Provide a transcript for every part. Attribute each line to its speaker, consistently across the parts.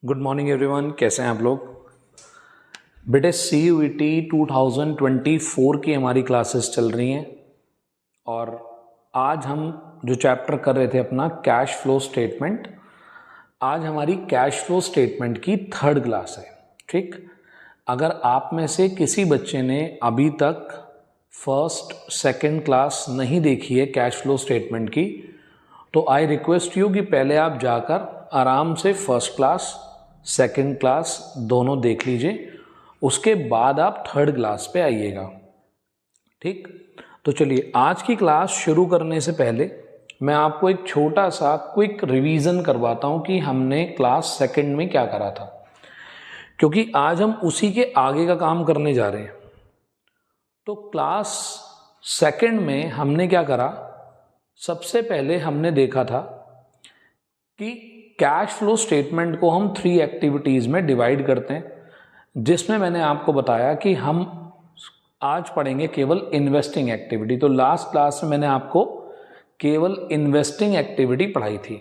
Speaker 1: Good morning everyone, कैसे हैं आप लोग। बेटे CUET 2024 की हमारी क्लासेस चल रही हैं और आज हम जो चैप्टर कर रहे थे अपना कैश फ्लो स्टेटमेंट, आज हमारी कैश फ्लो स्टेटमेंट की थर्ड क्लास है। ठीक, अगर आप में से किसी बच्चे ने अभी तक फर्स्ट सेकंड क्लास नहीं देखी है कैश फ्लो स्टेटमेंट की, तो आई रिक्वेस्ट यू कि पहले आप जाकर आराम से फर्स्ट क्लास सेकंड क्लास दोनों देख लीजिए, उसके बाद आप थर्ड क्लास पे आइएगा। ठीक, तो चलिए आज की क्लास शुरू करने से पहले मैं आपको एक छोटा सा क्विक रिवीजन करवाता हूं कि हमने क्लास सेकंड में क्या करा था, क्योंकि आज हम उसी के आगे का काम करने जा रहे हैं। तो क्लास सेकंड में हमने क्या करा, सबसे पहले हमने देखा था कि कैश फ्लो स्टेटमेंट को हम 3 एक्टिविटीज़ में डिवाइड करते हैं, जिसमें मैंने आपको बताया कि हम आज पढ़ेंगे केवल इन्वेस्टिंग एक्टिविटी। तो लास्ट क्लास में मैंने आपको केवल इन्वेस्टिंग एक्टिविटी पढ़ाई थी।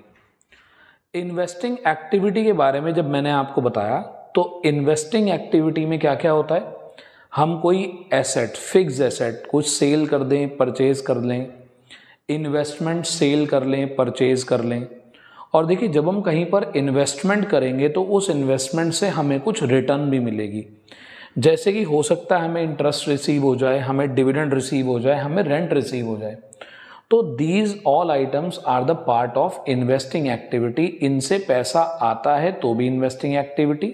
Speaker 1: इन्वेस्टिंग एक्टिविटी के बारे में जब मैंने आपको बताया तो इन्वेस्टिंग एक्टिविटी में क्या क्या होता है, हम कोई एसेट, फिक्स एसेट कुछ सेल कर दें, परचेज कर लें, इन्वेस्टमेंट सेल कर लें, परचेज कर लें। और देखिए, जब हम कहीं पर इन्वेस्टमेंट करेंगे तो उस इन्वेस्टमेंट से हमें कुछ रिटर्न भी मिलेगी, जैसे कि हो सकता है हमें इंटरेस्ट रिसीव हो जाए, हमें डिविडेंड रिसीव हो जाए, हमें रेंट रिसीव हो जाए। तो these all items are the part of investing activity. इनसे पैसा आता है तो भी इन्वेस्टिंग एक्टिविटी,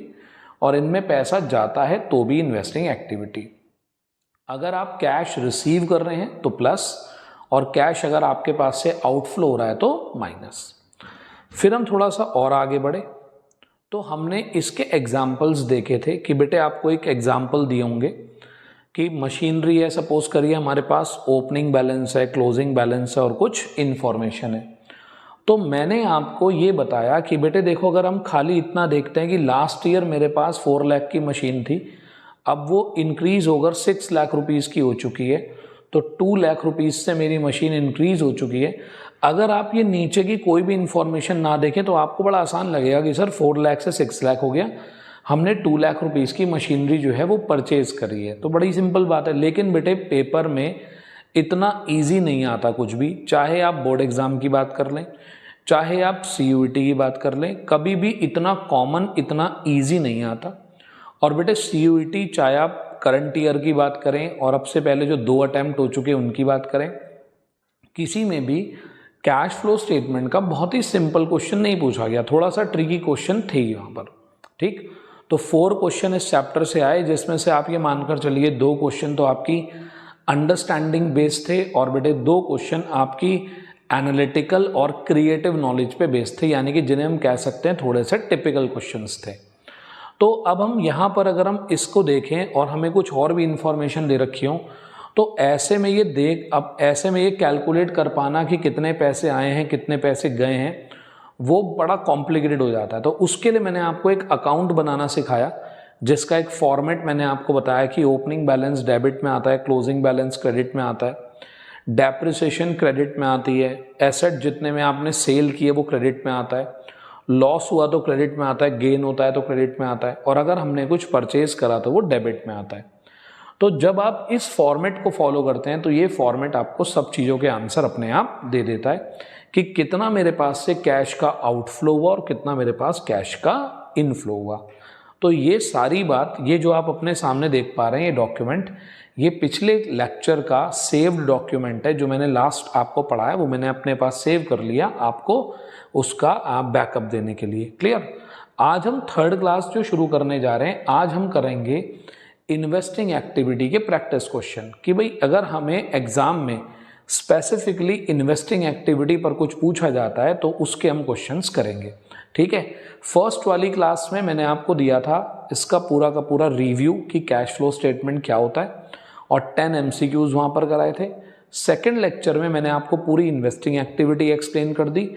Speaker 1: और इनमें पैसा जाता है तो भी इन्वेस्टिंग एक्टिविटी। अगर आप कैश रिसीव कर रहे हैं तो प्लस, और कैश अगर आपके पास से आउटफ्लो हो रहा है तो माइनस। फिर हम थोड़ा सा और आगे बढ़े तो हमने इसके एग्जाम्पल्स देखे थे कि बेटे आपको एक एग्जाम्पल दिए होंगे कि मशीनरी है, सपोज करिए हमारे पास ओपनिंग बैलेंस है, क्लोजिंग बैलेंस है और कुछ इन्फॉर्मेशन है। तो मैंने आपको ये बताया कि बेटे देखो, अगर हम खाली इतना देखते हैं कि लास्ट ईयर मेरे पास 4 लाख की मशीन थी, अब वो इंक्रीज होकर 6 लाख रुपीज़ की हो चुकी है, तो 2 लाख रुपीज़ से मेरी मशीन इंक्रीज हो चुकी है। अगर आप ये नीचे की कोई भी इंफॉर्मेशन ना देखें तो आपको बड़ा आसान लगेगा कि सर 4 लाख से 6 लाख हो गया, हमने 2 लाख रुपीज़ की मशीनरी जो है वो परचेज करी है। तो बड़ी सिंपल बात है, लेकिन बेटे पेपर में इतना ईजी नहीं आता कुछ भी। चाहे आप बोर्ड एग्ज़ाम की बात कर लें, चाहे आप CUET की बात कर लें, कभी भी इतना कॉमन, इतना ईजी नहीं आता। और बेटे CUET चाहे आप करंट ईयर की बात करें और अब से पहले जो 2 अटैम्प्ट हो चुके हैं उनकी बात करें, किसी में भी कैश फ्लो स्टेटमेंट का बहुत ही सिंपल क्वेश्चन नहीं पूछा गया, थोड़ा सा ट्रिकी क्वेश्चन थे यहाँ पर। ठीक, तो 4 क्वेश्चन इस चैप्टर से आए, जिसमें से आप ये मानकर चलिए 2 क्वेश्चन तो आपकी अंडरस्टैंडिंग बेस्ड थे और बेटे 2 क्वेश्चन आपकी एनालिटिकल और क्रिएटिव नॉलेज पे बेस्ड थे, यानी कि जिन्हें हम कह सकते हैं थोड़े से टिपिकल क्वेश्चंस थे। तो अब हम यहाँ पर अगर हम इसको देखें और हमें कुछ और भी इंफॉर्मेशन दे रखी हो, तो ऐसे में ये ऐसे में ये कैलकुलेट कर पाना कि कितने पैसे आए हैं, कितने पैसे गए हैं, वो बड़ा कॉम्प्लिकेटेड हो जाता है। तो उसके लिए मैंने आपको एक अकाउंट बनाना सिखाया, जिसका एक फॉर्मेट मैंने आपको बताया कि ओपनिंग बैलेंस डेबिट में आता है, क्लोजिंग बैलेंस क्रेडिट में आता है, डेप्रिसिएशन क्रेडिट में आती है, एसेट जितने में आपने सेल किए वो क्रेडिट में आता है, लॉस हुआ तो क्रेडिट में आता है, गेन होता है तो क्रेडिट में आता है, और अगर हमने कुछ परचेज करा तो वो डेबिट में आता है। तो जब आप इस फॉर्मेट को फॉलो करते हैं तो ये फॉर्मेट आपको सब चीज़ों के आंसर अपने आप दे देता है कि कितना मेरे पास से कैश का आउटफ्लो हुआ और कितना मेरे पास कैश का इनफ्लो हुआ। तो ये सारी बात, ये जो आप अपने सामने देख पा रहे हैं ये डॉक्यूमेंट, ये पिछले लेक्चर का सेव्ड डॉक्यूमेंट है। जो मैंने लास्ट आपको पढ़ाया वो मैंने अपने पास सेव कर लिया, आपको उसका आप बैकअप देने के लिए। क्लियर। आज हम थर्ड क्लास जो शुरू करने जा रहे हैं, आज हम करेंगे इन्वेस्टिंग एक्टिविटी के प्रैक्टिस क्वेश्चन, कि भाई अगर हमें एग्जाम में स्पेसिफिकली इन्वेस्टिंग एक्टिविटी पर कुछ पूछा जाता है तो उसके हम क्वेश्चंस करेंगे। ठीक है। फर्स्ट वाली क्लास में मैंने आपको दिया था इसका पूरा का पूरा रिव्यू कि कैश फ्लो स्टेटमेंट क्या होता है, और 10 MCQs वहाँ पर कराए थे। सेकेंड लेक्चर में मैंने आपको पूरी इन्वेस्टिंग एक्टिविटी एक्सप्लेन कर दी,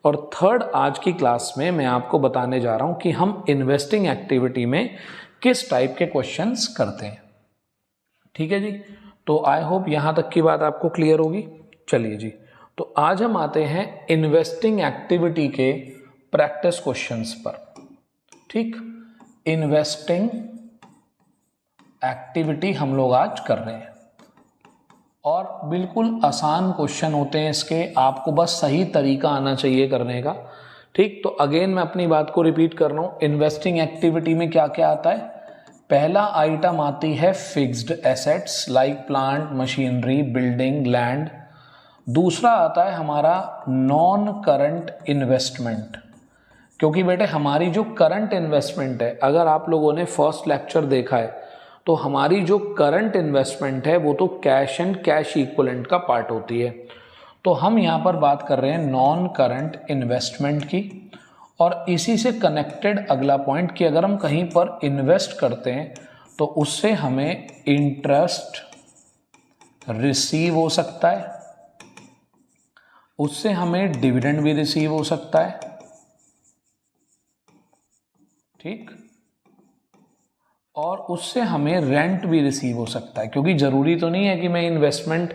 Speaker 1: और थर्ड आज की क्लास में मैं आपको बताने जा रहा हूँ कि हम इन्वेस्टिंग एक्टिविटी में किस टाइप के क्वेश्चंस करते हैं। ठीक है जी, तो आई होप यहाँ तक की बात आपको क्लियर होगी। चलिए जी, तो आज हम आते हैं इन्वेस्टिंग एक्टिविटी के प्रैक्टिस क्वेश्चंस पर। ठीक, इन्वेस्टिंग एक्टिविटी हम लोग आज कर रहे हैं और बिल्कुल आसान क्वेश्चन होते हैं इसके, आपको बस सही तरीका आना चाहिए करने का। ठीक, तो अगेन मैं अपनी बात को रिपीट कर रहा हूँ, इन्वेस्टिंग एक्टिविटी में क्या क्या आता है। पहला आइटम आती है fixed assets like plant, machinery, building, land. दूसरा आता है हमारा नॉन करंट इन्वेस्टमेंट, क्योंकि बेटे हमारी जो करंट इन्वेस्टमेंट है, अगर आप लोगों ने फर्स्ट लेक्चर देखा है तो हमारी जो करंट इन्वेस्टमेंट है वो तो कैश एंड कैश इक्विवेलेंट का पार्ट होती है। तो हम यहाँ पर बात कर रहे हैं नॉन करंट इन्वेस्टमेंट की। और इसी से कनेक्टेड अगला पॉइंट कि अगर हम कहीं पर इन्वेस्ट करते हैं तो उससे हमें इंटरेस्ट रिसीव हो सकता है, उससे हमें डिविडेंड भी रिसीव हो सकता है। ठीक, और उससे हमें रेंट भी रिसीव हो सकता है, क्योंकि ज़रूरी तो नहीं है कि मैं इन्वेस्टमेंट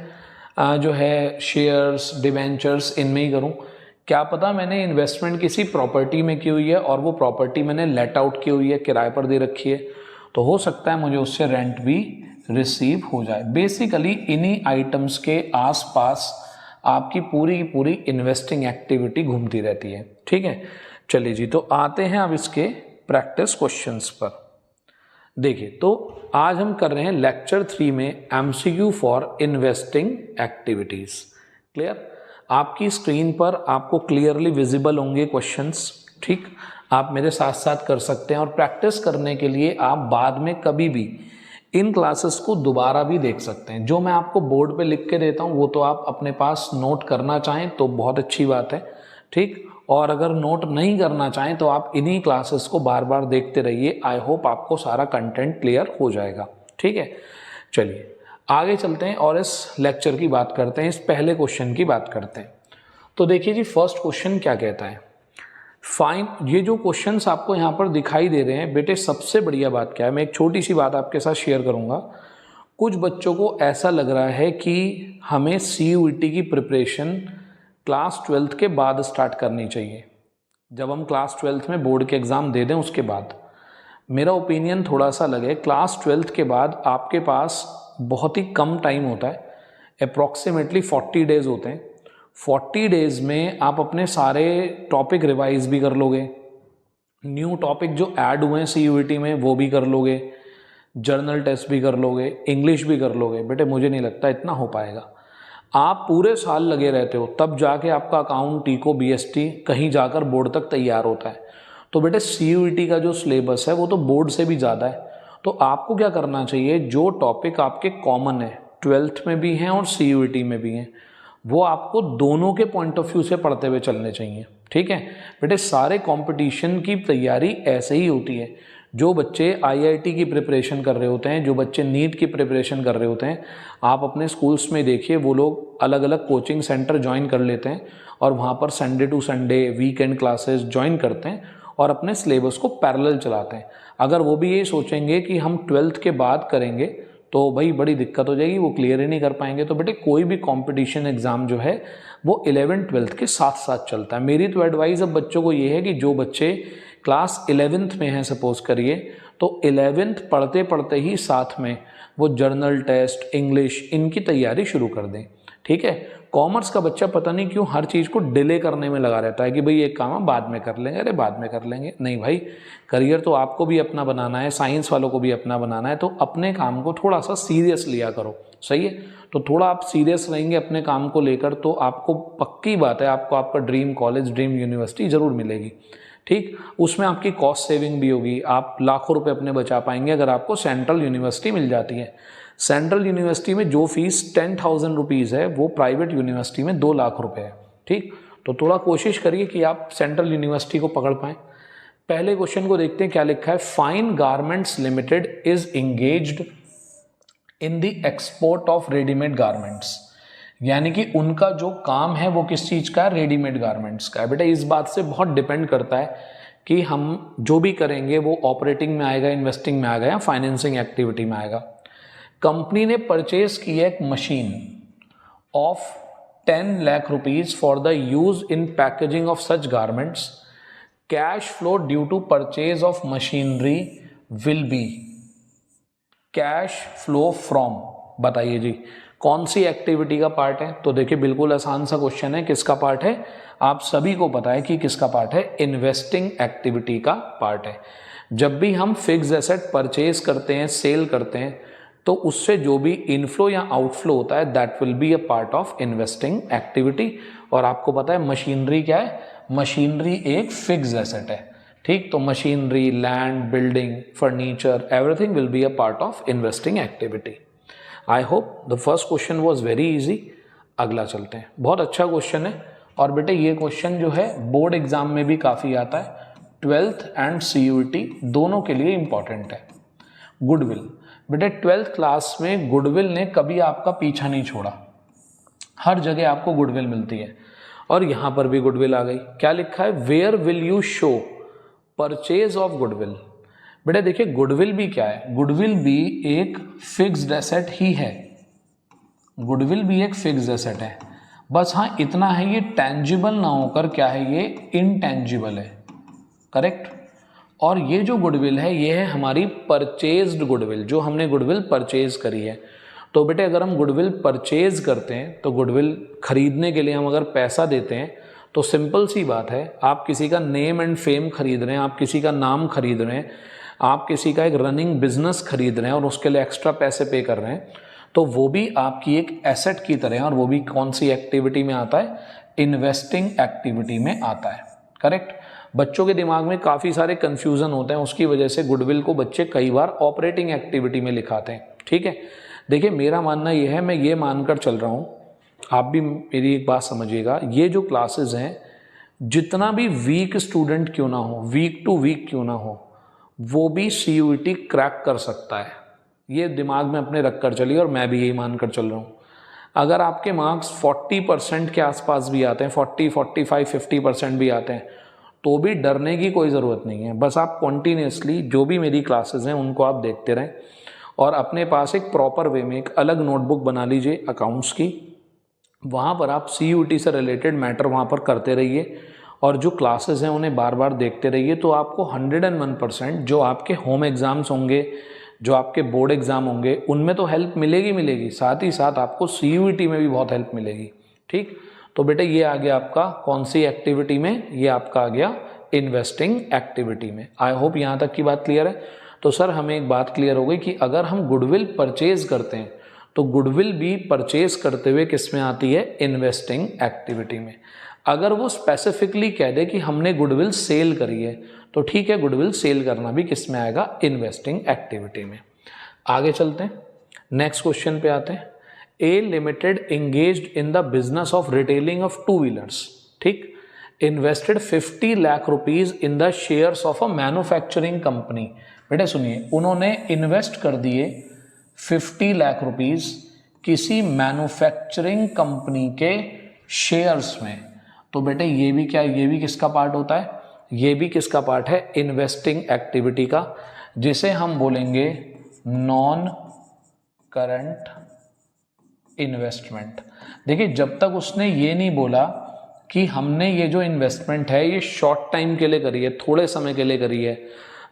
Speaker 1: जो है शेयर्स, डिबेंचर्स इनमें ही करूं। क्या पता मैंने इन्वेस्टमेंट किसी प्रॉपर्टी में की हुई है और वो प्रॉपर्टी मैंने लेट आउट की हुई है, किराए पर दे रखी है, तो हो सकता है मुझे उससे रेंट भी रिसीव हो जाए। बेसिकली इन्हीं आइटम्स के आसपास आपकी पूरी की पूरी इन्वेस्टिंग एक्टिविटी घूमती रहती है। ठीक है, चलिए जी, तो आते हैं अब इसके प्रैक्टिस क्वेश्चंस पर। देखिए, तो आज हम कर रहे हैं लेक्चर 3 में MCQ for investing activities. Clear, आपकी स्क्रीन पर आपको क्लियरली विजिबल होंगे क्वेश्चंस। ठीक, आप मेरे साथ साथ कर सकते हैं और प्रैक्टिस करने के लिए आप बाद में कभी भी इन क्लासेस को दोबारा भी देख सकते हैं। जो मैं आपको बोर्ड पे लिख के देता हूँ वो तो आप अपने पास नोट करना चाहें तो बहुत अच्छी बात है। ठीक, और अगर नोट नहीं करना चाहें तो आप इन्हीं क्लासेस को बार बार देखते रहिए। आई होप आपको सारा कंटेंट क्लियर हो जाएगा। ठीक है, चलिए आगे चलते हैं और इस लेक्चर की बात करते हैं, इस पहले क्वेश्चन की बात करते हैं। तो देखिए जी, फर्स्ट क्वेश्चन क्या कहता है, फाइन। ये जो क्वेश्चंस आपको यहाँ पर दिखाई दे रहे हैं बेटे, सबसे बढ़िया बात क्या है, मैं एक छोटी सी बात आपके साथ शेयर करूँगा। कुछ बच्चों को ऐसा लग रहा है कि हमें CUET की प्रिपरेशन क्लास 12th के बाद स्टार्ट करनी चाहिए, जब हम क्लास 12th में बोर्ड के एग्ज़ाम दे दें उसके बाद। मेरा ओपिनियन थोड़ा सा लगे, क्लास 12th के बाद आपके पास बहुत ही कम टाइम होता है, अप्रॉक्सीमेटली 40 डेज़ होते हैं। 40 डेज़ में आप अपने सारे टॉपिक रिवाइज भी कर लोगे, न्यू टॉपिक जो ऐड हुए हैं CUET में वो भी कर लोगे, जर्नल टेस्ट भी कर लोगे, इंग्लिश भी कर लोगे। बेटे मुझे नहीं लगता इतना हो पाएगा। आप पूरे साल लगे रहते हो तब जाके आपका अकाउंट, टीको, BST कहीं जाकर बोर्ड तक तैयार होता है। तो बेटे CUET का जो सिलेबस है वो तो बोर्ड से भी ज़्यादा है। तो आपको क्या करना चाहिए, जो टॉपिक आपके कॉमन है, 12th में भी हैं और CUET में भी हैं, वो आपको दोनों के पॉइंट ऑफ व्यू से पढ़ते हुए चलने चाहिए। ठीक है बेटे, सारे कंपटीशन की तैयारी ऐसे ही होती है। जो बच्चे IIT की प्रिपरेशन कर रहे होते हैं, जो बच्चे नीट की प्रिपरेशन कर रहे होते हैं, आप अपने स्कूल्स में देखिए, वो लोग अलग अलग कोचिंग सेंटर ज्वाइन कर लेते हैं और वहाँ पर Sunday to Sunday weekend classes join करते हैं और अपने सिलेबस को पैरेलल चलाते हैं। अगर वो भी ये सोचेंगे कि हम 12th के बाद करेंगे तो भाई बड़ी दिक्कत हो जाएगी, वो क्लियर ही नहीं कर पाएंगे। तो बेटे कोई भी कंपटीशन एग्ज़ाम जो है वो 11th 12th के साथ साथ चलता है। मेरी तो एडवाइस अब बच्चों को ये है कि जो बच्चे क्लास 11th में हैं सपोज करिए, तो 11th पढ़ते पढ़ते ही साथ में वो जर्नल टेस्ट, इंग्लिश, इनकी तैयारी शुरू कर दें। ठीक है, कॉमर्स का बच्चा पता नहीं क्यों हर चीज़ को डिले करने में लगा रहता है कि भाई एक काम हम बाद में कर लेंगे, अरे बाद में कर लेंगे। नहीं भाई, करियर तो आपको भी अपना बनाना है, साइंस वालों को भी अपना बनाना है, तो अपने काम को थोड़ा सा सीरियस लिया करो। सही है, तो थोड़ा आप सीरियस रहेंगे अपने काम को लेकर तो आपको पक्की बात है आपको आपका ड्रीम कॉलेज, ड्रीम यूनिवर्सिटी ज़रूर मिलेगी। ठीक, उसमें आपकी कॉस्ट सेविंग भी होगी, आप लाखों रुपए अपने बचा पाएंगे अगर आपको सेंट्रल यूनिवर्सिटी मिल जाती है। सेंट्रल यूनिवर्सिटी में जो फीस 10,000 रुपीज़ है वो प्राइवेट यूनिवर्सिटी में 2 लाख रुपए है। ठीक, तो थोड़ा कोशिश करिए कि आप सेंट्रल यूनिवर्सिटी को पकड़ पाएं। पहले क्वेश्चन को देखते हैं क्या लिखा है। Fine garments limited is engaged in the export of readymade garments, यानी कि उनका जो काम है वो किस चीज़ का है, रेडीमेड गारमेंट्स का है। बेटा इस बात से बहुत डिपेंड करता है कि हम जो भी करेंगे वो ऑपरेटिंग में आएगा, इन्वेस्टिंग में आएगा या फाइनेंसिंग एक्टिविटी में आएगा। कंपनी ने परचेज किया एक machine of 10 lakh rupees for the use in packaging of such garments. Cash flow due to purchase of machinery will be cash flow from, बताइए जी कौन सी एक्टिविटी का पार्ट है? तो देखिए बिल्कुल आसान सा क्वेश्चन है, किसका पार्ट है? आप सभी को पता है कि किसका पार्ट है, इन्वेस्टिंग एक्टिविटी का पार्ट है। जब भी हम फिक्स एसेट परचेज करते हैं, सेल करते हैं, तो उससे जो भी इनफ्लो या आउटफ्लो होता है that will be a part of investing activity. और आपको पता है मशीनरी क्या है? मशीनरी एक फिक्स एसेट है, ठीक। तो machinery, land, building, furniture, everything will be a part of investing activity. I hope the first question was very easy. अगला चलते हैं, बहुत अच्छा क्वेश्चन है और बेटे ये क्वेश्चन जो है बोर्ड एग्जाम में भी काफ़ी आता है, 12th एंड CUET दोनों के लिए इंपॉर्टेंट है। गुडविल, बेटे 12th क्लास में गुडविल ने कभी आपका पीछा नहीं छोड़ा, हर जगह आपको गुडविल मिलती है और यहाँ पर भी गुडविल आ गई। क्या लिखा है? Where will you show purchase of goodwill. बेटे देखिए गुडविल भी क्या है? गुडविल भी एक फिक्स्ड एसेट ही है, गुडविल भी एक फिक्स्ड एसेट है, बस हाँ इतना है ये टेंजिबल ना होकर क्या है, ये इनटेंजिबल है, करेक्ट। और ये जो गुडविल है ये है हमारी परचेज्ड गुडविल, जो हमने गुडविल परचेज करी है। तो बेटे अगर हम गुडविल परचेज करते हैं तो गुडविल खरीदने के लिए हम अगर पैसा देते हैं तो सिंपल सी बात है, आप किसी का नेम एंड फेम खरीद रहे हैं, आप किसी का नाम खरीद रहे हैं, आप किसी का एक रनिंग बिजनेस खरीद रहे हैं और उसके लिए एक्स्ट्रा पैसे पे कर रहे हैं, तो वो भी आपकी एक एसेट की तरह है। और वो भी कौन सी एक्टिविटी में आता है? इन्वेस्टिंग एक्टिविटी में आता है, करेक्ट। बच्चों के दिमाग में काफ़ी सारे कन्फ्यूज़न होते हैं, उसकी वजह से गुडविल को बच्चे कई बार ऑपरेटिंग एक्टिविटी में लिखाते हैं, ठीक है। देखिए मेरा मानना यह है, मैं ये मानकर चल रहा हूँ, आप भी मेरी एक बात समझिएगा, ये जो क्लासेस हैं जितना भी वीक स्टूडेंट क्यों ना हो, वीक टू वीक क्यों ना हो, वो भी CUET क्रैक कर सकता है। ये दिमाग में अपने रख कर चलिए और मैं भी यही मानकर चल रहा हूँ। अगर आपके मार्क्स 40% के आसपास भी आते हैं, 40, 45, 50% भी आते हैं, तो भी डरने की कोई ज़रूरत नहीं है। बस आप कॉन्टीन्यूसली जो भी मेरी क्लासेस हैं उनको आप देखते रहें और अपने पास एक प्रॉपर वे में एक अलग नोटबुक बना लीजिए अकाउंट्स की, वहाँ पर आप CUET से रिलेटेड मैटर वहाँ पर करते रहिए और जो क्लासेस हैं उन्हें बार बार देखते रहिए। तो आपको 101% जो आपके होम एग्ज़ाम्स होंगे, जो आपके बोर्ड एग्ज़ाम होंगे, उनमें तो हेल्प मिलेगी मिलेगी, साथ ही साथ आपको CUET में भी बहुत हेल्प मिलेगी, ठीक। तो बेटे ये आ गया आपका कौन सी एक्टिविटी में? ये आपका आ गया इन्वेस्टिंग एक्टिविटी में। आई होप यहाँ तक की बात क्लियर है। तो सर हमें एक बात क्लियर हो गई कि अगर हम गुडविल परचेज करते हैं तो गुडविल भी परचेज करते हुए किस में आती है? इन्वेस्टिंग एक्टिविटी में। अगर वो स्पेसिफिकली कह दे कि हमने गुडविल सेल करी है तो ठीक है, गुडविल सेल करना भी किस में आएगा? इन्वेस्टिंग एक्टिविटी में। आगे चलते हैं, नेक्स्ट क्वेश्चन पे आते हैं। A limited engaged in the business of retailing of two wheelers, ठीक, invested 50 lakh rupees in the shares of a manufacturing company. बेटे सुनिए, उन्होंने इन्वेस्ट कर दिए 50 लाख रुपीज किसी मैन्युफैक्चरिंग कंपनी के शेयर्स में। तो बेटे ये भी क्या, ये भी किसका पार्ट होता है? ये भी किसका पार्ट है? इन्वेस्टिंग एक्टिविटी का, जिसे हम बोलेंगे नॉन करंट इन्वेस्टमेंट। देखिए जब तक उसने ये नहीं बोला कि हमने ये जो इन्वेस्टमेंट है ये शॉर्ट टाइम के लिए करी है, थोड़े समय के लिए करी है,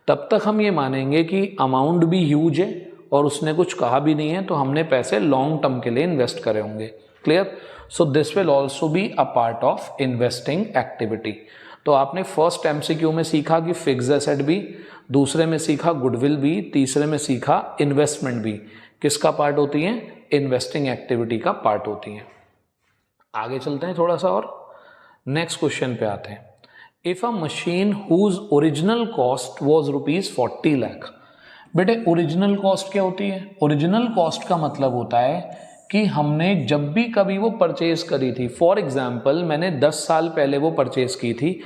Speaker 1: तब तक हम ये मानेंगे कि अमाउंट भी ह्यूज है और उसने कुछ कहा भी नहीं है, तो हमने पैसे लॉन्ग टर्म के लिए इन्वेस्ट करे होंगे। Clear? So this will also be a part of investing activity. तो आपने फर्स्ट MCQ में सीखा कि फिक्स एसेट भी, दूसरे में सीखा गुडविल भी, तीसरे में सीखा इन्वेस्टमेंट भी किसका पार्ट होती है? इन्वेस्टिंग एक्टिविटी का पार्ट होती है। आगे चलते हैं थोड़ा सा और नेक्स्ट क्वेश्चन पे आते हैं। If a machine whose original cost was ₹40 lakh. बेटे ओरिजिनल कॉस्ट क्या होती है? ओरिजिनल कॉस्ट का मतलब होता है कि हमने जब भी कभी वो परचेज करी थी, फॉर एग्जाम्पल मैंने 10 साल पहले वो परचेज की थी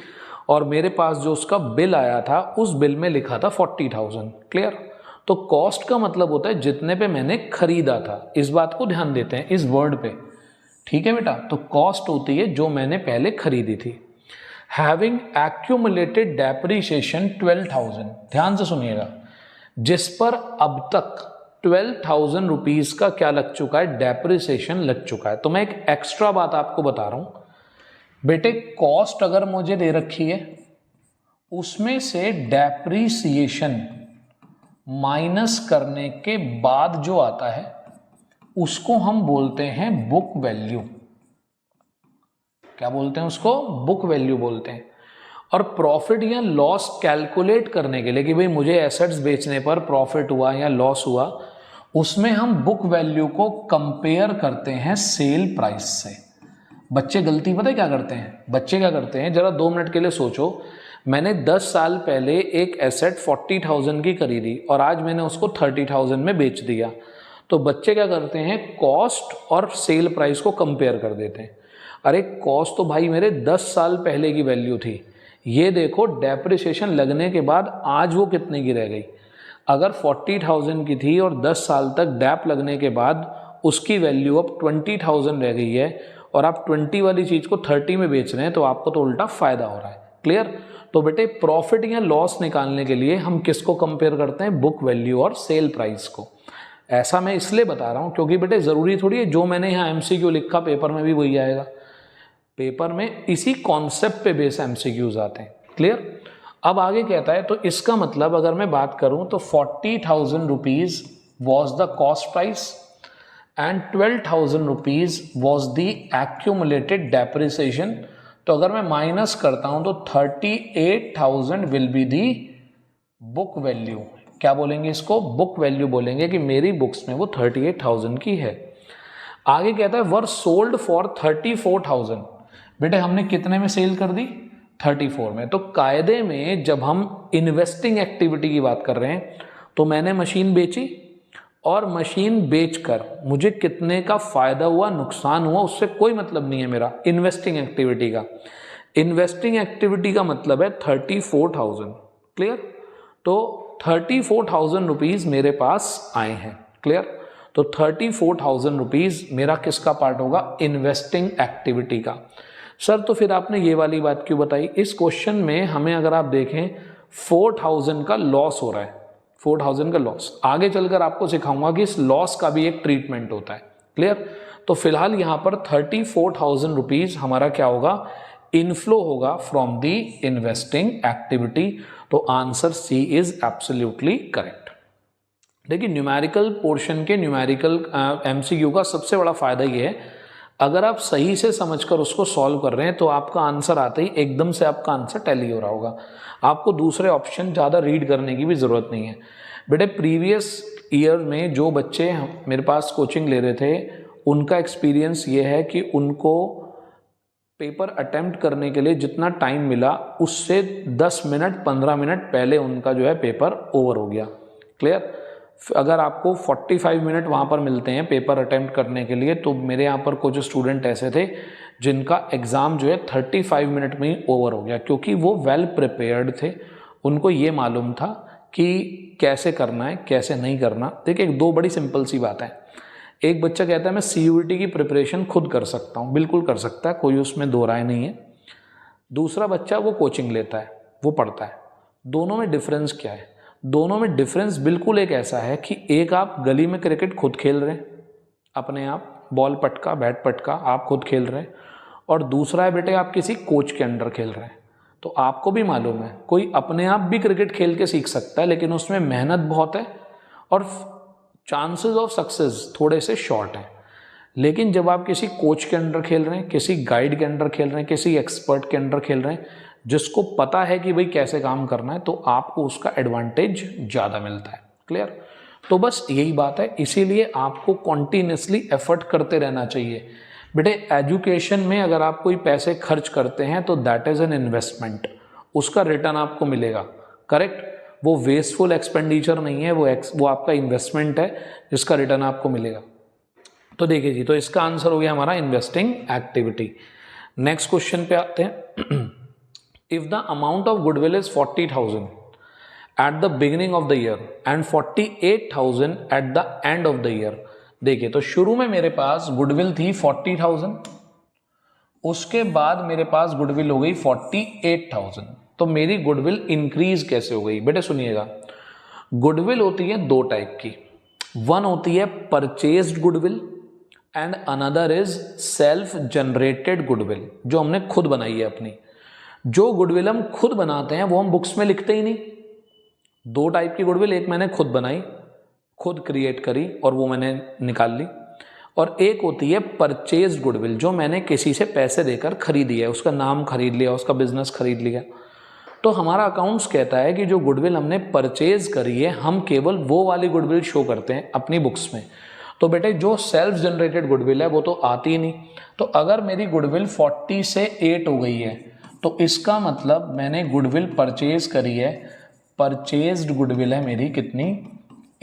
Speaker 1: और मेरे पास जो उसका बिल आया था उस बिल में लिखा था 40,000। क्लियर? तो कॉस्ट का मतलब होता है जितने पे मैंने खरीदा था। इस बात को ध्यान देते हैं इस वर्ड पे, ठीक है बेटा। तो कॉस्ट होती है जो मैंने पहले खरीदी थी। हैविंग एक्यूमुलेटेड डेप्रिसिएशन 12,000, ध्यान से सुनिएगा, जिस पर अब तक 12,000 रुपीज का क्या लग चुका है? डेप्रिसिएशन लग चुका है। तो मैं एक एक्स्ट्रा बात आपको बता रहा हूं बेटे, कॉस्ट अगर मुझे दे रखी है उसमें से डेप्रीसिएशन माइनस करने के बाद जो आता है उसको हम बोलते हैं बुक वैल्यू। क्या बोलते हैं उसको? बुक वैल्यू बोलते हैं। और प्रॉफिट या लॉस कैलकुलेट करने के लिए कि भाई मुझे एसेट्स बेचने पर प्रॉफिट हुआ या लॉस हुआ, उसमें हम बुक वैल्यू को कंपेयर करते हैं सेल प्राइस से। बच्चे गलती पता है क्या करते हैं? बच्चे क्या करते हैं, जरा 2 मिनट के लिए सोचो। मैंने 10 साल पहले एक एसेट 40,000 की खरीदी और आज मैंने उसको 30,000 में बेच दिया। तो बच्चे क्या करते हैं, कॉस्ट और सेल प्राइस को कंपेयर कर देते हैं। अरे कॉस्ट तो भाई मेरे 10 साल पहले की वैल्यू थी, ये देखो डेप्रिसिएशन लगने के बाद आज वो कितने की रह गई। अगर 40,000 की थी और 10 साल तक डैप लगने के बाद उसकी वैल्यू अब 20,000 रह गई है और आप 20 वाली चीज़ को 30 में बेच रहे हैं, तो आपको तो उल्टा फ़ायदा हो रहा है। क्लियर? तो बेटे प्रॉफिट या लॉस निकालने के लिए हम किसको कंपेयर करते हैं? बुक वैल्यू और सेल प्राइस को। ऐसा मैं इसलिए बता रहा हूँ क्योंकि बेटे ज़रूरी थोड़ी है जो मैंने यहाँ MCQ लिखा पेपर में भी वही आएगा। पेपर में इसी कॉन्सेप्ट पे बेस MCQs आते हैं। क्लियर? अब आगे कहता है, तो इसका मतलब अगर मैं बात करूं तो 40,000 rupees was the cost price and 12,000 rupees was the accumulated depreciation. तो अगर मैं माइनस करता हूं तो 38,000 will be the book value. क्या बोलेंगे इसको? बुक वैल्यू बोलेंगे कि मेरी बुक्स में वो 38,000 की है। आगे कहता है वर सोल्ड फॉर 34,000। बेटे हमने कितने में सेल कर दी? 34 में। तो कायदे में जब हम इन्वेस्टिंग एक्टिविटी की बात कर रहे हैं तो मैंने मशीन बेची और मशीन बेचकर मुझे कितने का फायदा हुआ, नुकसान हुआ, उससे कोई मतलब नहीं है मेरा इन्वेस्टिंग एक्टिविटी का। इन्वेस्टिंग एक्टिविटी का मतलब है 34,000। क्लियर? तो 34,000 रुपीज मेरे पास आए हैं। क्लियर? तो 34,000 रुपीज मेरा किसका पार्ट होगा? इन्वेस्टिंग एक्टिविटी का। सर तो फिर आपने ये वाली बात क्यों बताई? इस क्वेश्चन में हमें अगर आप देखें 4,000 का लॉस हो रहा है, 4,000 का लॉस। आगे चलकर आपको सिखाऊंगा कि इस लॉस का भी एक ट्रीटमेंट होता है। क्लियर? तो फिलहाल यहाँ पर 34,000 रुपीज हमारा क्या होगा? इनफ्लो होगा फ्रॉम द इन्वेस्टिंग एक्टिविटी। तो answer C is absolutely correct. देखिए न्यूमेरिकल पोर्शन के न्यूमेरिकल MCQ का सबसे बड़ा फायदा ये है, अगर आप सही से समझकर उसको सॉल्व कर रहे हैं तो आपका आंसर आते ही एकदम से आपका आंसर टैली हो रहा होगा। आपको दूसरे ऑप्शन ज़्यादा रीड करने की भी ज़रूरत नहीं है। बेटे प्रीवियस ईयर में जो बच्चे मेरे पास कोचिंग ले रहे थे उनका एक्सपीरियंस ये है कि उनको पेपर अटेम्प्ट करने के लिए जितना टाइम मिला उससे 10 मिनट 15 मिनट पहले उनका जो है पेपर ओवर हो गया। क्लियर? अगर आपको 45 मिनट वहाँ पर मिलते हैं पेपर अटेम्प्ट करने के लिए, तो मेरे यहाँ पर कुछ स्टूडेंट ऐसे थे जिनका एग्ज़ाम जो है 35 मिनट में ही ओवर हो गया, क्योंकि वो वेल प्रिपेयर्ड थे। उनको ये मालूम था कि कैसे करना है कैसे नहीं करना। देखिए 2 बड़ी सिंपल सी बात है। एक बच्चा कहता है मैं CUET की प्रिपरेशन खुद कर सकता हूँ, बिल्कुल कर सकता है, कोई उसमें दो राय नहीं है। दूसरा बच्चा वो कोचिंग लेता है, वो पढ़ता है। दोनों में डिफरेंस क्या है? दोनों में डिफरेंस बिल्कुल एक ऐसा है कि एक आप गली में क्रिकेट खुद खेल रहे हैं, अपने आप बॉल पटका बैट पटका आप खुद खेल रहे हैं, और दूसरा है बेटे आप किसी कोच के अंडर खेल रहे हैं। तो आपको भी मालूम है कोई अपने आप भी क्रिकेट खेल के सीख सकता है, लेकिन उसमें मेहनत बहुत है और चांसेस ऑफ सक्सेस थोड़े से शॉर्ट हैं। लेकिन जब आप किसी कोच के अंडर खेल रहे हैं, किसी गाइड के अंडर खेल रहे हैं, किसी एक्सपर्ट के अंडर खेल रहे हैं जिसको पता है कि भाई कैसे काम करना है, तो आपको उसका एडवांटेज ज़्यादा मिलता है। क्लियर? तो बस यही बात है, इसीलिए आपको कॉन्टिन्यूसली एफर्ट करते रहना चाहिए। बेटे एजुकेशन में अगर आप कोई पैसे खर्च करते हैं तो दैट इज़ एन इन्वेस्टमेंट, उसका रिटर्न आपको मिलेगा। करेक्ट? वो वेस्टफुल एक्सपेंडिचर नहीं है, वो आपका इन्वेस्टमेंट है जिसका रिटर्न आपको मिलेगा। तो देखिए जी, तो इसका आंसर हो गया हमारा इन्वेस्टिंग एक्टिविटी। नेक्स्ट क्वेश्चन पे आते हैं। If the amount of goodwill is 40,000 at the beginning of the year and 48,000 at the end of the year, देखिए तो शुरू में मेरे पास गुडविल थी 40,000, उसके बाद मेरे पास गुडविल हो गई 48,000। तो मेरी गुडविल इंक्रीज कैसे हो गई? बेटे सुनिएगा, गुडविल होती है 2 टाइप की। वन होती है purchased goodwill and another is self generated goodwill, जो हमने खुद बनाई है अपनी। जो गुडविल हम खुद बनाते हैं वो हम बुक्स में लिखते ही नहीं। दो टाइप की गुडविल, एक मैंने खुद बनाई, खुद क्रिएट करी और वो मैंने निकाल ली, और एक होती है परचेज गुडविल, जो मैंने किसी से पैसे देकर खरीदी है, उसका नाम खरीद लिया, उसका बिजनेस खरीद लिया। तो हमारा अकाउंट्स कहता है कि जो गुडविल हमने परचेज करी है, हम केवल वो वाली गुडविल शो करते हैं अपनी बुक्स में। तो बेटे जो सेल्फ जनरेटेड गुडविल है वो तो आती ही नहीं। तो अगर मेरी गुडविल 40 से 8 हो गई है तो इसका मतलब मैंने गुडविल परचेज करी है, परचेज्ड गुडविल है मेरी कितनी,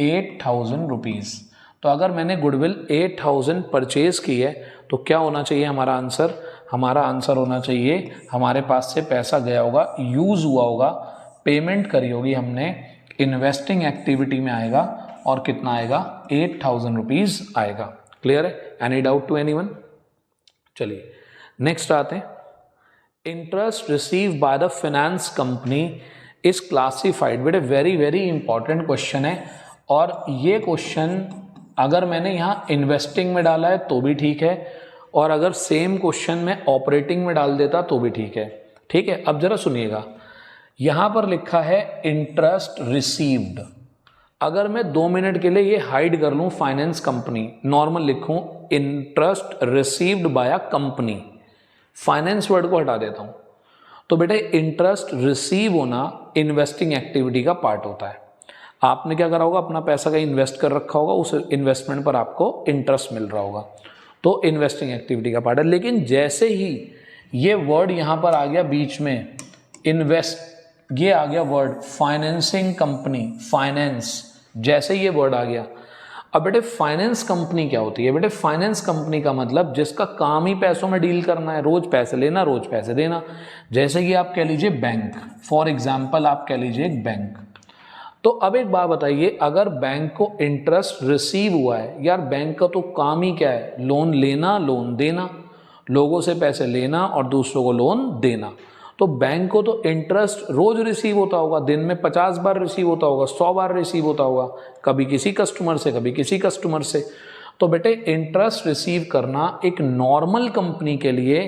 Speaker 1: 8000 रुपीज़। तो अगर मैंने गुडविल 8000 परचेज की है तो क्या होना चाहिए हमारा आंसर? हमारा आंसर होना चाहिए हमारे पास से पैसा गया होगा, यूज़ हुआ होगा, पेमेंट करी होगी हमने, इन्वेस्टिंग एक्टिविटी में आएगा, और कितना आएगा, 8000 रुपीज़ आएगा। क्लियर है? Any doubt to anyone? चलिए नेक्स्ट आते हैं। Interest receive by the finance company is classified. बेटे वेरी वेरी इंपॉर्टेंट क्वेश्चन है, और ये क्वेश्चन अगर मैंने यहाँ इन्वेस्टिंग में डाला है तो भी ठीक है, और अगर सेम क्वेश्चन में ऑपरेटिंग में डाल देता तो भी ठीक है। ठीक है, अब जरा सुनिएगा, यहाँ पर लिखा है इंटरेस्ट रिसीव्ड। अगर मैं 2 मिनट के लिए ये हाइड कर लूँ फाइनेंस कंपनी, नॉर्मल लिखूँ interest received by a company, finance word को हटा देता हूँ, तो बेटे इंटरेस्ट रिसीव होना इन्वेस्टिंग एक्टिविटी का पार्ट होता है। आपने क्या करा होगा, अपना पैसा कहीं इन्वेस्ट कर रखा होगा, उस इन्वेस्टमेंट पर आपको इंटरेस्ट मिल रहा होगा, तो इन्वेस्टिंग एक्टिविटी का पार्ट है। लेकिन जैसे ही ये वर्ड यहाँ पर आ गया बीच में, इन्वेस्ट, ये आ गया वर्ड फाइनेंसिंग कंपनी, फाइनेंस, जैसे ये वर्ड आ गया, अब बेटे फाइनेंस कंपनी क्या होती है? बेटे फाइनेंस कंपनी का मतलब जिसका काम ही पैसों में डील करना है, रोज पैसे लेना, रोज पैसे देना। जैसे कि आप कह लीजिए बैंक, फॉर एग्जाम्पल आप कह लीजिए एक बैंक। तो अब एक बात बताइए, अगर बैंक को इंटरेस्ट रिसीव हुआ है, यार बैंक का तो काम ही क्या है, लोन लेना, लोन देना, लोगों से पैसे लेना और दूसरों को लोन देना। तो बैंक को तो इंटरेस्ट रोज रिसीव होता होगा, दिन में 50 बार रिसीव होता होगा, 100 बार रिसीव होता होगा, कभी किसी कस्टमर से, कभी किसी कस्टमर से। तो बेटे इंटरेस्ट रिसीव करना एक नॉर्मल कंपनी के लिए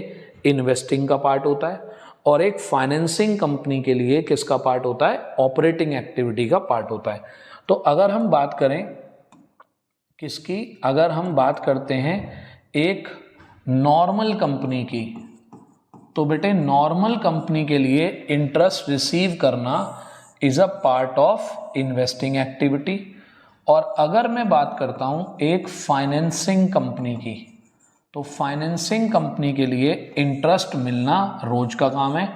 Speaker 1: इन्वेस्टिंग का पार्ट होता है, और एक फाइनेंसिंग कंपनी के लिए किसका पार्ट होता है? ऑपरेटिंग एक्टिविटी का पार्ट होता है। तो अगर हम बात करें किसकी, अगर हम बात करते हैं एक नॉर्मल कंपनी की, तो बेटे नॉर्मल कंपनी के लिए इंटरेस्ट रिसीव करना is a part of investing activity. और अगर मैं बात करता हूं एक फाइनेंसिंग कंपनी की, तो फाइनेंसिंग कंपनी के लिए इंटरेस्ट मिलना रोज का काम है,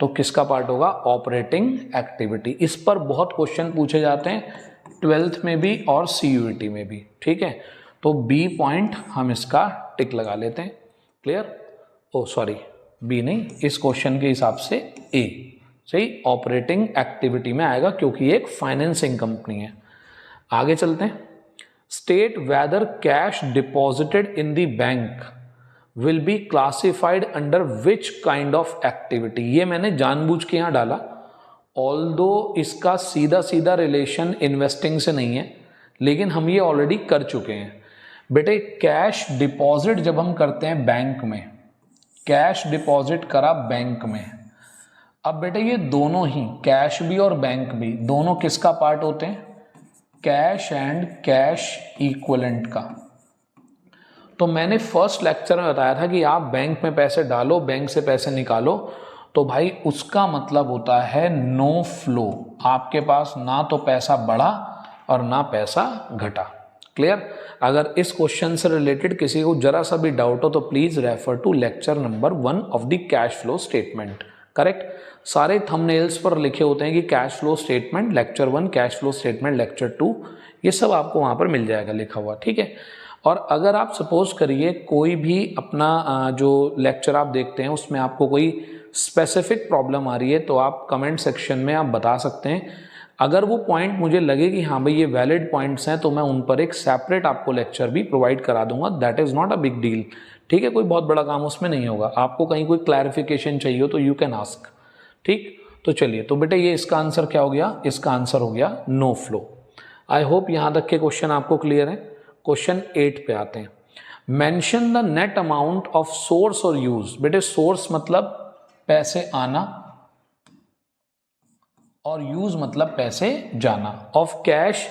Speaker 1: तो किसका पार्ट होगा? Operating activity. इस पर बहुत क्वेश्चन पूछे जाते हैं 12th में भी और CUET में भी। ठीक है, तो B पॉइंट हम इसका टिक लगा लेते हैं। क्लियर? ओ सॉरी, B नहीं, इस क्वेश्चन के हिसाब से A सही, ऑपरेटिंग एक्टिविटी में आएगा क्योंकि एक फाइनेंसिंग कंपनी है। आगे चलते हैं। State whether cash deposited in the bank will be classified under which kind of activity। ये मैंने जानबूझ के यहाँ डाला, ऑल्दो इसका सीधा सीधा रिलेशन इन्वेस्टिंग से नहीं है, लेकिन हम ये ऑलरेडी कर चुके हैं। बेटे कैश डिपॉजिट जब हम करते हैं बैंक में, कैश डिपॉजिट करा बैंक में, अब बेटे ये दोनों ही, कैश भी और बैंक भी, दोनों किसका पार्ट होते हैं? कैश एंड कैश इक्विवेलेंट का। तो मैंने फर्स्ट लेक्चर में बताया था कि आप बैंक में पैसे डालो, बैंक से पैसे निकालो, तो भाई उसका मतलब होता है नो फ्लो। आपके पास ना तो पैसा बढ़ा और ना पैसा घटा। क्लियर? अगर इस क्वेश्चन से रिलेटेड किसी को जरा सा भी डाउट हो तो please refer to lecture number 1 of the cash flow statement. Correct? सारे थंबनेल्स पर लिखे होते हैं कि cash flow statement lecture 1, cash flow statement lecture 2, ये सब आपको वहाँ पर मिल जाएगा लिखा हुआ। ठीक है? और अगर आप सपोज करिए कोई भी अपना जो लेक्चर आप देखते हैं उसमें आपको कोई स्पेसिफिक प्रॉब्लम आ रही है तो आप कमेंट सेक्शन में आप बता सकते हैं। अगर वो पॉइंट मुझे लगे कि हाँ भाई ये वैलिड पॉइंट्स हैं तो मैं उन पर एक सेपरेट आपको लेक्चर भी प्रोवाइड करा दूंगा। That is not a big deal. ठीक है? कोई बहुत बड़ा काम उसमें नहीं होगा। आपको कहीं कोई क्लैरिफिकेशन चाहिए हो तो यू कैन आस्क। ठीक? तो चलिए, तो बेटे ये इसका आंसर क्या हो गया? इसका आंसर हो गया नो फ्लो। आई होप यहाँ तक के क्वेश्चन आपको क्लियर है। क्वेश्चन 8 पे आते हैं। Mention the net amount of source और यूज। बेटे सोर्स मतलब पैसे आना और यूज मतलब पैसे जाना, of cash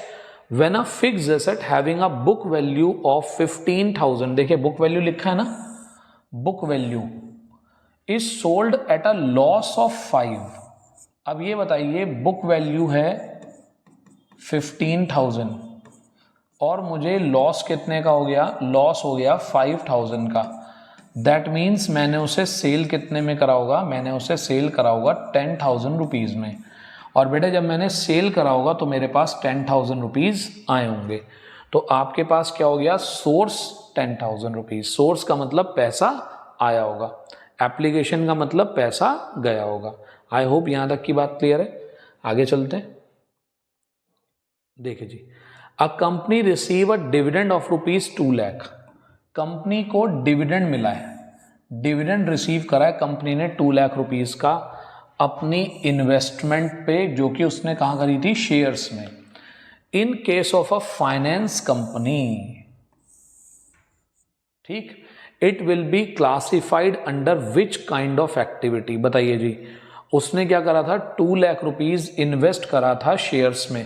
Speaker 1: when a fixed asset having a book value of 15,000, देखिए बुक वैल्यू लिखा है ना, book value is sold at a loss of 5। अब ये बताइए बुक वैल्यू है 15,000 और मुझे लॉस कितने का हो गया, लॉस हो गया 5,000 का। दैट मीन्स मैंने उसे सेल कितने में करा होगा, मैंने उसे सेल करा होगा 10,000 रुपीज़ में। और बेटा जब मैंने सेल करा होगा तो मेरे पास 10,000 रुपीज़ आए होंगे। तो आपके पास क्या हो गया, सोर्स 10,000 रुपीज़। सोर्स का मतलब पैसा आया होगा, एप्लीकेशन का मतलब पैसा गया होगा। आई होप यहाँ तक की बात क्लियर है। आगे चलते हैं। देखिए जी, a company receive a dividend of ₹2 lakh. Company को डिविडेंड मिला है, डिविडेंड रिसीव करा है कंपनी ने 2 लाख रुपीस का अपनी इन्वेस्टमेंट पे, जो कि उसने कहाँ करी थी, शेयर्स में। In case of a finance company, ठीक, it will be classified under which kind of activity. बताइए जी, उसने क्या करा था, 2 लाख रुपीज इन्वेस्ट करा था शेयर्स में।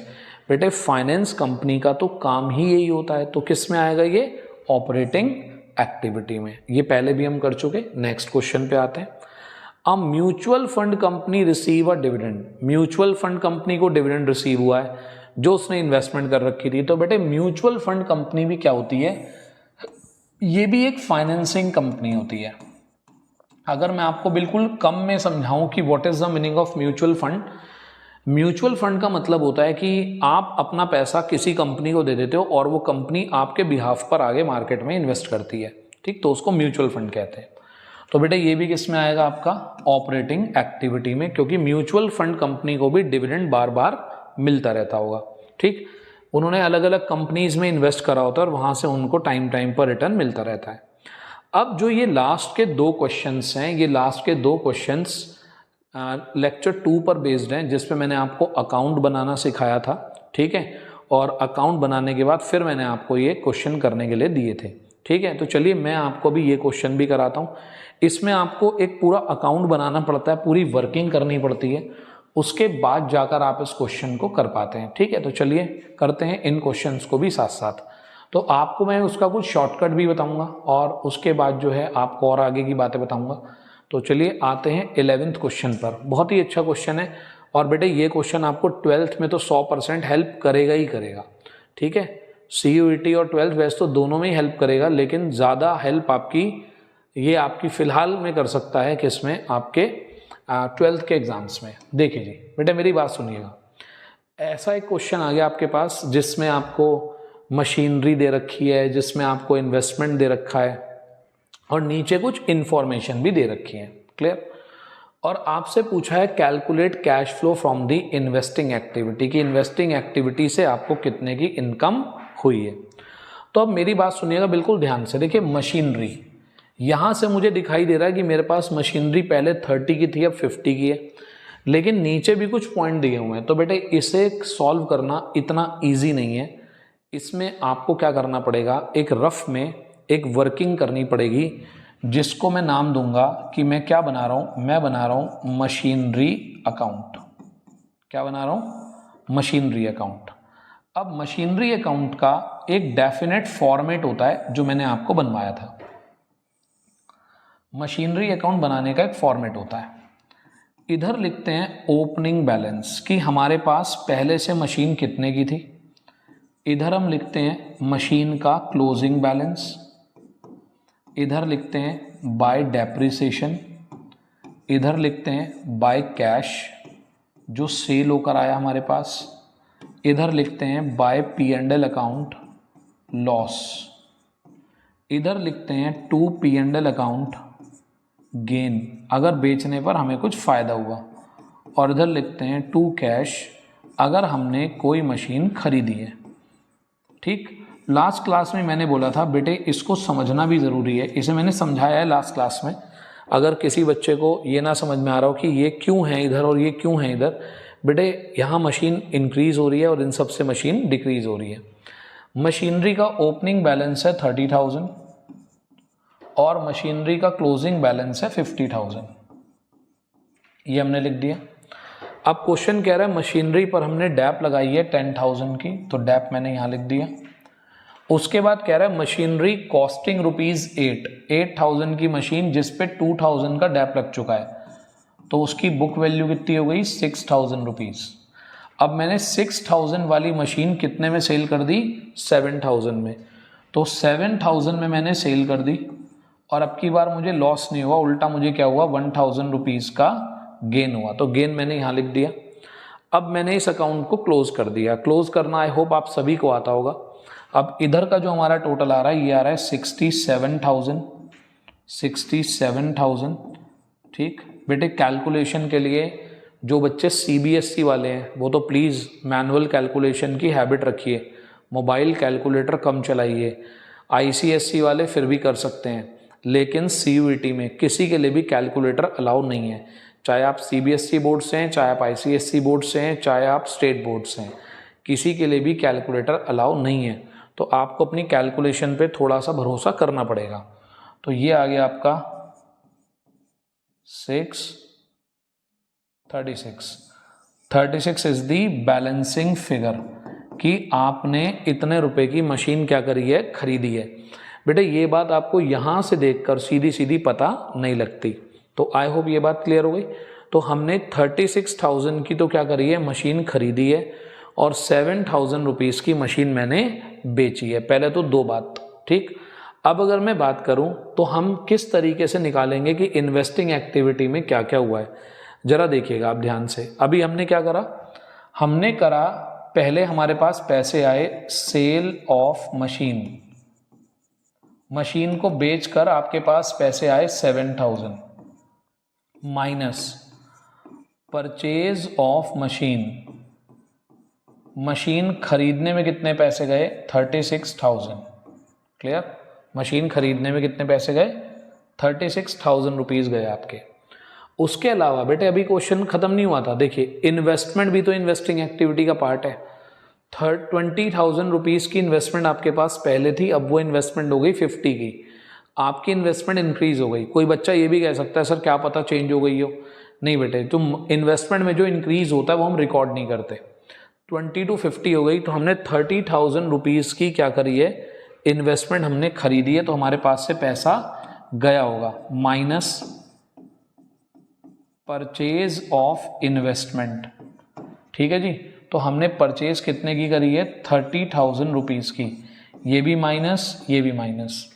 Speaker 1: बेटे फाइनेंस कंपनी का तो काम ही यही होता है, तो किस में आएगा ये, ऑपरेटिंग एक्टिविटी में। ये पहले भी हम कर चुके। नेक्स्ट क्वेश्चन पे आते हैं। A mutual fund company receive a dividend. Mutual fund company को डिविडेंड रिसीव हुआ है जो उसने इन्वेस्टमेंट कर रखी थी। तो बेटे म्यूचुअल फंड कंपनी भी क्या होती है, ये भी एक फाइनेंसिंग कंपनी होती है। अगर मैं आपको बिल्कुल कम में समझाऊं कि what is the meaning of mutual fund, mutual fund का मतलब होता है कि आप अपना पैसा किसी कंपनी को दे देते हो और वो कंपनी आपके बिहाफ पर आगे मार्केट में इन्वेस्ट करती है, ठीक, तो उसको म्यूचुअल फंड कहते हैं। तो बेटा ये भी किस में आएगा, आपका ऑपरेटिंग एक्टिविटी में, क्योंकि म्यूचुअल फंड कंपनी को भी डिविडेंड बार बार मिलता रहता होगा, ठीक। उन्होंने अलग अलग कंपनीज में इन्वेस्ट करा होता है और वहाँ से उनको टाइम टाइम पर रिटर्न मिलता रहता है। अब जो ये लास्ट के 2 क्वेश्चंस हैं, ये लास्ट के 2 क्वेश्चंस लेक्चर 2 पर बेस्ड हैं, जिस पे मैंने आपको अकाउंट बनाना सिखाया था, ठीक है। और अकाउंट बनाने के बाद फिर मैंने आपको ये क्वेश्चन करने के लिए दिए थे, ठीक है। तो चलिए मैं आपको भी ये क्वेश्चन भी कराता हूँ। इसमें आपको एक पूरा अकाउंट बनाना पड़ता है, पूरी वर्किंग करनी पड़ती है, उसके बाद जाकर आप इस क्वेश्चन को कर पाते हैं, ठीक है। तो चलिए करते हैं इन क्वेश्चंस को भी साथ साथ। तो आपको मैं उसका कुछ शॉर्टकट भी बताऊंगा और उसके बाद जो है आपको और आगे की बातें बताऊंगा। तो चलिए आते हैं 11th क्वेश्चन पर। बहुत ही अच्छा क्वेश्चन है और बेटे ये क्वेश्चन आपको 12th में तो 100% हेल्प करेगा ही करेगा, ठीक है। CUET और 12th वैसे तो दोनों में ही हेल्प करेगा, लेकिन ज़्यादा हेल्प आपकी फ़िलहाल में कर सकता है किसमें, आपके 12th के एग्ज़ाम्स में। देखिए जी बेटे मेरी बात सुनिएगा, ऐसा एक क्वेश्चन आ गया आपके पास जिसमें आपको मशीनरी दे रखी है, जिसमें आपको इन्वेस्टमेंट दे रखा है और नीचे कुछ इन्फॉर्मेशन भी दे रखी है, क्लियर। और आपसे पूछा है calculate cash flow from the investing activity, की इन्वेस्टिंग एक्टिविटी से आपको कितने की इनकम हुई है। तो अब मेरी बात सुनिएगा बिल्कुल ध्यान से। देखिए मशीनरी, यहाँ से मुझे दिखाई दे रहा है कि मेरे पास मशीनरी पहले 30 की थी, अब 50 की है, लेकिन नीचे भी कुछ पॉइंट दिए हुए हैं। तो बेटे इसे सॉल्व करना इतना ईजी नहीं है। इसमें आपको क्या करना पड़ेगा, एक रफ में एक वर्किंग करनी पड़ेगी, जिसको मैं नाम दूंगा कि मैं क्या बना रहा हूं, मैं बना रहा हूं मशीनरी अकाउंट। क्या बना रहा हूं, मशीनरी अकाउंट। अब मशीनरी अकाउंट का एक डेफिनेट फॉर्मेट होता है जो मैंने आपको बनवाया था। मशीनरी अकाउंट बनाने का एक फॉर्मेट होता है। इधर लिखते हैं ओपनिंग बैलेंस, कि हमारे पास पहले से मशीन कितने की थी। इधर हम लिखते हैं मशीन का क्लोजिंग बैलेंस। इधर लिखते हैं बाय डेप्रिसिएशन। इधर लिखते हैं बाय कैश जो सेल होकर आया हमारे पास। इधर लिखते हैं बाय P&L अकाउंट लॉस। इधर लिखते हैं टू P&L अकाउंट गेन, अगर बेचने पर हमें कुछ फ़ायदा हुआ। और इधर लिखते हैं टू कैश, अगर हमने कोई मशीन खरीदी है, ठीक। लास्ट क्लास में मैंने बोला था बेटे इसको समझना भी ज़रूरी है, इसे मैंने समझाया है लास्ट क्लास में। अगर किसी बच्चे को ये ना समझ में आ रहा हो कि ये क्यों है इधर और ये क्यों है इधर, बेटे यहाँ मशीन इंक्रीज़ हो रही है और इन सब से मशीन डिक्रीज़ हो रही है। मशीनरी का ओपनिंग बैलेंस है 30,000 और मशीनरी का क्लोजिंग बैलेंस है 50,000, ये हमने लिख दिया। अब क्वेश्चन कह रहा है मशीनरी पर हमने डैप लगाई है 10,000 की, तो डैप मैंने यहाँ लिख दिया। उसके बाद कह रहा है मशीनरी कॉस्टिंग ₹8,000 की मशीन जिस पे 2,000 का डैप लग चुका है, तो उसकी बुक वैल्यू कितनी हो गई? ₹6,000। अब मैंने 6,000 वाली मशीन कितने में सेल कर दी? 7,000 में। तो 7,000 में मैंने सेल कर दी और अब की बार मुझे लॉस नहीं हुआ, उल्टा मुझे क्या हुआ? 1,000 रुपीज़ का गेन हुआ। तो गेन मैंने यहाँ लिख दिया। अब मैंने इस अकाउंट को क्लोज कर दिया। क्लोज करना आई होप आप सभी को आता होगा। अब इधर का जो हमारा टोटल आ रहा है ये आ रहा है 67,000। ठीक बेटे, कैलकुलेशन के लिए जो बच्चे CBSE वाले हैं वो तो प्लीज़ मैनुअल कैलकुलेशन की हैबिट रखिए, मोबाइल कैलकुलेटर कम चलाइए। ICSE वाले फिर भी कर सकते हैं, लेकिन CUET में किसी के लिए भी कैलकुलेटर अलाउ नहीं है, चाहे आप CBSE बोर्ड से हैं, चाहे आप ICSE बोर्ड से हैं, चाहे आप स्टेट बोर्ड से हैं, किसी के लिए भी कैलकुलेटर अलाउ नहीं है। तो आपको अपनी कैलकुलेशन पे थोड़ा सा भरोसा करना पड़ेगा। तो ये आ गया आपका 36 इज दी बैलेंसिंग फिगर कि आपने इतने रुपए की मशीन क्या करी है? खरीदी है। बेटे ये बात आपको यहाँ से देखकर सीधी सीधी पता नहीं लगती। तो आई होप ये बात क्लियर हो गई। तो हमने 36,000 की तो क्या करी है? मशीन खरीदी है और 7,000 रुपीज़ की मशीन मैंने बेची है। पहले तो दो बात, ठीक। अब अगर मैं बात करूं तो हम किस तरीके से निकालेंगे कि इन्वेस्टिंग एक्टिविटी में क्या क्या हुआ है, जरा देखिएगा आप ध्यान से। अभी हमने क्या करा? हमने करा, पहले हमारे पास पैसे आए सेल ऑफ मशीन को बेचकर आपके पास पैसे आए 7,000 माइनस परचेज ऑफ मशीन खरीदने में कितने पैसे गए? 36,000। क्लियर? मशीन खरीदने में कितने पैसे गए? 36,000 रुपीज़ गए आपके। उसके अलावा बेटे अभी क्वेश्चन खत्म नहीं हुआ था। देखिए इन्वेस्टमेंट भी तो इन्वेस्टिंग एक्टिविटी का पार्ट है। 20,000 रुपीज़ की इन्वेस्टमेंट आपके पास पहले थी, अब वो इन्वेस्टमेंट हो गई 50 की। आपकी इन्वेस्टमेंट इंक्रीज हो गई। कोई बच्चा ये भी कह सकता है सर क्या पता चेंज हो गई हो। नहीं बेटे, तो इन्वेस्टमेंट में जो इंक्रीज होता है वो हम रिकॉर्ड नहीं करते। 20 to 50 हो गई, तो हमने 30,000 रुपीज़ की क्या करी है? इन्वेस्टमेंट हमने खरीदी है, तो हमारे पास से पैसा गया होगा माइनस परचेज ऑफ इन्वेस्टमेंट। ठीक है जी। तो हमने परचेज कितने की करी है? 30,000 रुपीज़ की। ये भी माइनस, ये भी माइनस।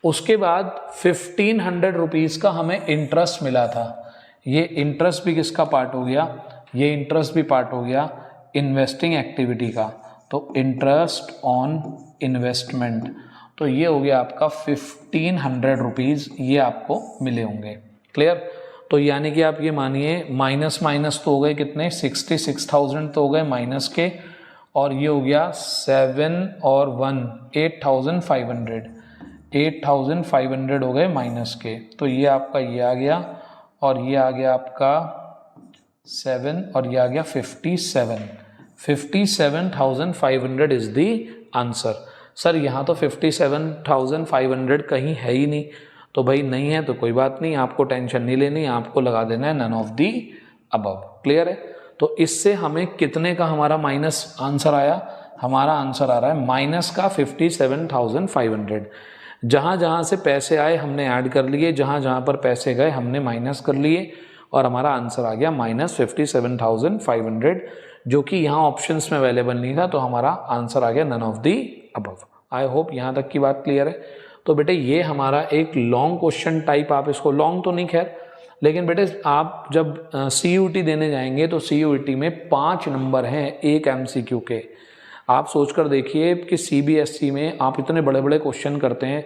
Speaker 1: उसके बाद 1,500 रुपीज़ का हमें इंटरेस्ट मिला था। ये इंटरेस्ट भी किसका पार्ट हो गया? ये इंटरेस्ट भी पार्ट हो गया इन्वेस्टिंग एक्टिविटी का। तो इंटरेस्ट ऑन इन्वेस्टमेंट, तो ये हो गया आपका 1,500 रुपीज़, ये आपको मिले होंगे। क्लियर? तो यानी कि आप ये मानिए माइनस माइनस तो हो गए कितने? 66,000 तो हो गए माइनस के, और ये हो गया 7 और 1 8,500 हो गए माइनस के। तो ये आपका ये आ गया, और ये आ गया आपका 7, और ये आ गया 57,500 इज दी आंसर। सर यहाँ तो 57,500 कहीं है ही नहीं। तो भाई नहीं है तो कोई बात नहीं, आपको टेंशन नहीं लेनी, आपको लगा देना है none of the above. Clear है? तो इससे हमें कितने का हमारा माइनस आंसर आया? हमारा आंसर आ रहा है माइनस का 57,500। जहाँ जहाँ से पैसे आए हमने ऐड कर लिए, जहाँ जहाँ पर पैसे गए हमने माइनस कर लिए, और हमारा आंसर आ गया माइनस 57,500, जो कि यहाँ ऑप्शंस में अवेलेबल नहीं था। तो हमारा आंसर आ गया none of the above. I hope यहाँ तक की बात क्लियर है। तो बेटे ये हमारा एक लॉन्ग क्वेश्चन टाइप, आप इसको लॉन्ग तो नहीं खैर, लेकिन बेटे आप जब CUET देने जाएंगे तो CUET में 5 नंबर हैं एक MCQ के। आप सोचकर देखिए कि CBSE में आप इतने बड़े बड़े क्वेश्चन करते हैं,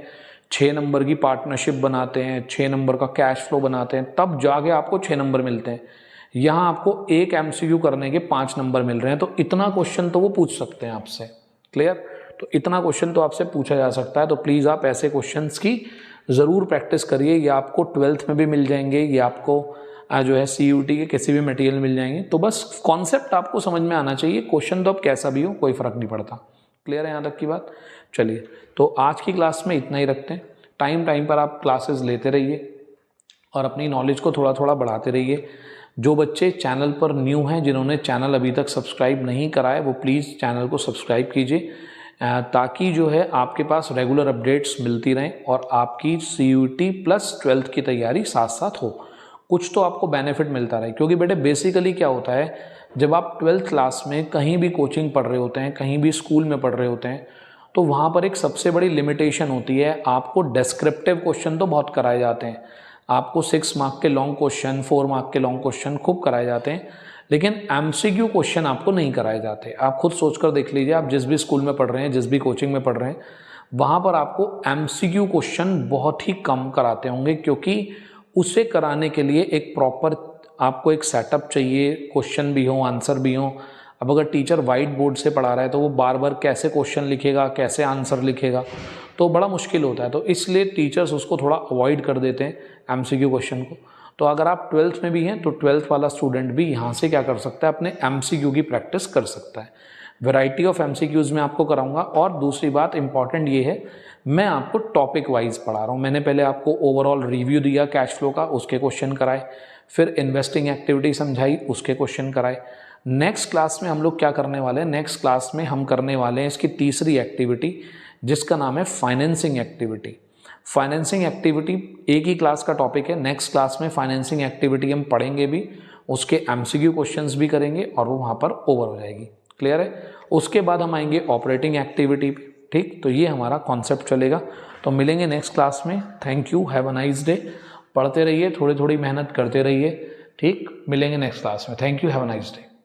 Speaker 1: 6 नंबर की पार्टनरशिप बनाते हैं, 6 नंबर का कैश फ्लो बनाते हैं, तब जाके आपको 6 नंबर मिलते हैं। यहाँ आपको एक MCQ करने के 5 नंबर मिल रहे हैं। तो इतना क्वेश्चन तो वो पूछ सकते हैं आपसे। क्लियर? तो इतना क्वेश्चन तो आपसे पूछा जा सकता है। तो प्लीज़ आप ऐसे क्वेश्चंस की ज़रूर प्रैक्टिस करिए। ये आपको 12th में भी मिल जाएंगे, ये आपको जो है CUET के किसी भी मटेरियल मिल जाएंगे। तो बस कॉन्सेप्ट आपको समझ में आना चाहिए, क्वेश्चन तो अब कैसा भी हो कोई फ़र्क नहीं पड़ता। क्लियर है यहाँ तक की बात? चलिए, तो आज की क्लास में इतना ही रखते हैं। टाइम टाइम पर आप क्लासेस लेते रहिए और अपनी नॉलेज को थोड़ा थोड़ा बढ़ाते रहिए। जो बच्चे चैनल पर न्यू हैं, जिन्होंने चैनल अभी तक सब्सक्राइब नहीं करा है, वो प्लीज़ चैनल को सब्सक्राइब कीजिए ताकि जो है आपके पास रेगुलर अपडेट्स मिलती रहें और आपकी CUET प्लस 12th की तैयारी साथ साथ हो। कुछ तो आपको बेनिफिट मिलता रहे, क्योंकि बेटे बेसिकली क्या होता है, जब आप 12th क्लास में कहीं भी कोचिंग पढ़ रहे होते हैं, कहीं भी स्कूल में पढ़ रहे होते हैं, तो वहाँ पर एक सबसे बड़ी लिमिटेशन होती है, आपको डिस्क्रिप्टिव क्वेश्चन तो बहुत कराए जाते हैं, आपको 6 मार्क के लॉन्ग क्वेश्चन, 4 मार्क के लॉन्ग क्वेश्चन खूब कराए जाते हैं, लेकिन MCQ क्वेश्चन आपको नहीं कराए जाते। आप खुद सोचकर देख लीजिए, आप जिस भी स्कूल में पढ़ रहे हैं, जिस भी कोचिंग में पढ़ रहे हैं, वहाँ पर आपको MCQ क्वेश्चन बहुत ही कम कराते होंगे, क्योंकि उसे कराने के लिए एक प्रॉपर आपको एक सेटअप चाहिए, क्वेश्चन भी हो, आंसर भी हो। अब अगर टीचर वाइट बोर्ड से पढ़ा रहा है तो वो बार बार कैसे क्वेश्चन लिखेगा, कैसे आंसर लिखेगा, तो बड़ा मुश्किल होता है। तो इसलिए टीचर्स उसको थोड़ा अवॉइड कर देते हैं MCQ क्वेश्चन को। तो अगर आप 12th में भी हैं तो 12th वाला स्टूडेंट भी यहाँ से क्या कर सकता है, अपने MCQ की प्रैक्टिस कर सकता है। वैरायटी ऑफ MCQs में आपको कराऊंगा। और दूसरी बात इंपॉर्टेंट ये है, मैं आपको टॉपिक वाइज पढ़ा रहा हूँ। मैंने पहले आपको ओवरऑल रिव्यू दिया कैश फ्लो का, उसके क्वेश्चन कराए, फिर इन्वेस्टिंग एक्टिविटी समझाई, उसके क्वेश्चन कराए। नेक्स्ट क्लास में हम लोग क्या करने वाले हैं, नेक्स्ट क्लास में हम करने वाले हैं इसकी तीसरी एक्टिविटी, जिसका नाम है फाइनेंसिंग एक्टिविटी। फाइनेंसिंग एक्टिविटी एक ही क्लास का टॉपिक है। नेक्स्ट क्लास में फाइनेंसिंग एक्टिविटी हम पढ़ेंगे भी, उसके MCQ क्वेश्चंस भी करेंगे और वो वहाँ पर ओवर हो जाएगी। क्लियर है? उसके बाद हम आएंगे ऑपरेटिंग एक्टिविटी पे। ठीक, तो ये हमारा कॉन्सेप्ट चलेगा। तो मिलेंगे नेक्स्ट क्लास में। Thank you, have a nice day. पढ़ते रहिए, थोड़ी थोड़ी मेहनत करते रहिए। ठीक, मिलेंगे नेक्स्ट क्लास में। Thank you, have a nice day.